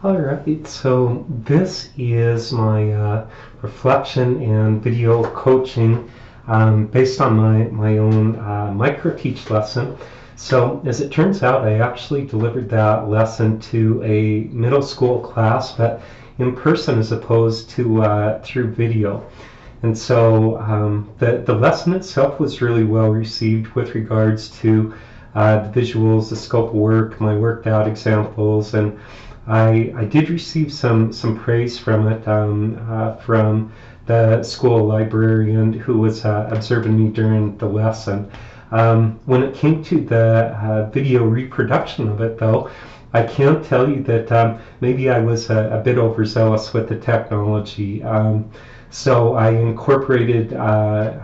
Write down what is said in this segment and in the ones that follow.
All right, so this is my reflection and video coaching based on my own micro teach lesson. So as it turns out, I actually delivered that lesson to a middle school class, but in person as opposed to through video. And so the lesson itself was really well received with regards to the visuals, the scope of work, my worked out examples, and I did receive some praise from it from the school librarian who was observing me during the lesson. When it came to the video reproduction of it, though, I can tell you that maybe I was a bit overzealous with the technology. So I incorporated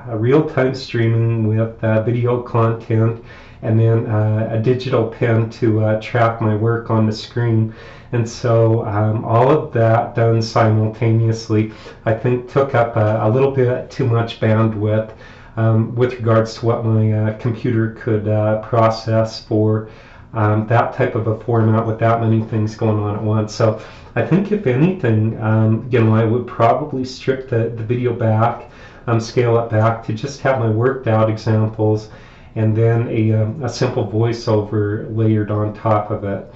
real-time streaming with video content and then a digital pen to track my work on the screen. And so all of that done simultaneously, I think took up a little bit too much bandwidth with regards to what my computer could process for that type of a format with that many things going on at once. So I think if anything, I would probably strip the video back, scale it back to just have my worked out examples and then a simple voiceover layered on top of it.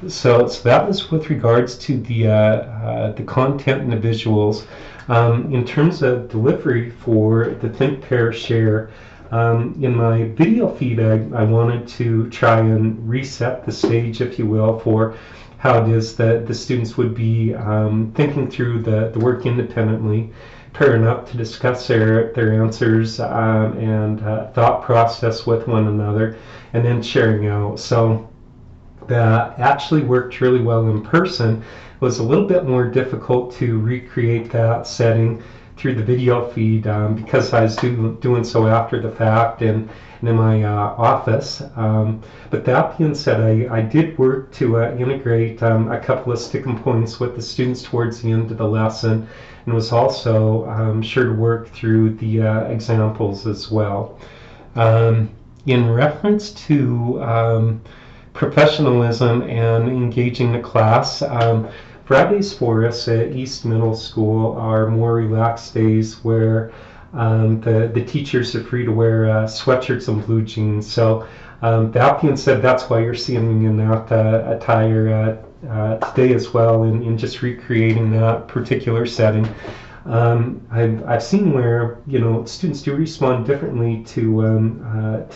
So that was with regards to the content and the visuals. In terms of delivery for the Think, Pair, Share, in my video feed, I wanted to try and reset the stage, if you will, for how it is that the students would be thinking through the work independently, pairing up to discuss their answers and thought process with one another, and then sharing out. So that actually worked really well in person. It was a little bit more difficult to recreate that setting through the video feed because I was doing so after the fact and in my office. But that being said, I did work to integrate a couple of sticking points with the students towards the end of the lesson, and was also sure to work through the examples as well. In reference to professionalism and engaging the class, Fridays for us at East Middle School are more relaxed days where the teachers are free to wear sweatshirts and blue jeans. So that being said, that's why you're seeing me in that attire today as well, in just recreating that particular setting. I've seen where students do respond differently to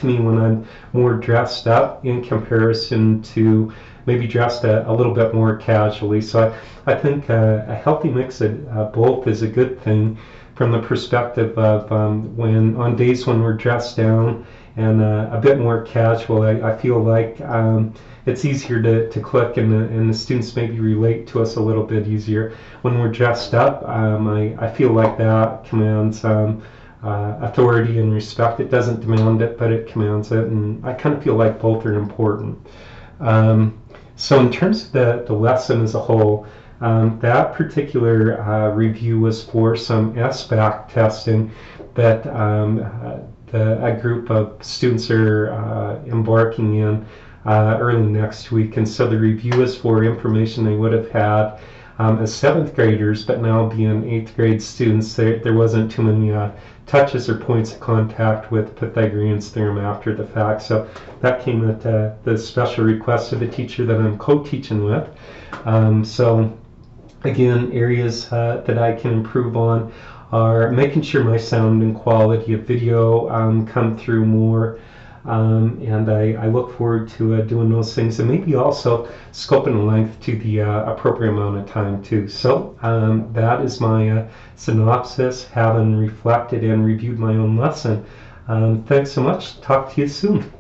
me when I'm more dressed up in comparison to maybe dressed a little bit more casually. So I think a healthy mix of both is a good thing from the perspective of when on days when we're dressed down and a bit more casual, I feel like it's easier to click and the students maybe relate to us a little bit easier. When we're dressed up, I feel like that commands authority and respect. It doesn't demand it, but it commands it, and I kind of feel like both are important. So in terms of the lesson as a whole, that particular review was for some SBAC testing that a group of students are embarking in early next week. And so the review is for information they would have had as 7th graders, but now being 8th grade students, there wasn't too many touches or points of contact with Pythagorean's theorem after the fact. So that came at the special request of the teacher that I'm co-teaching with. So again, areas that I can improve on are making sure my sound and quality of video come through more. And I look forward to doing those things, and maybe also scoping the length to the appropriate amount of time too. So that is my synopsis, having reflected and reviewed my own lesson. Thanks so much. Talk to you soon.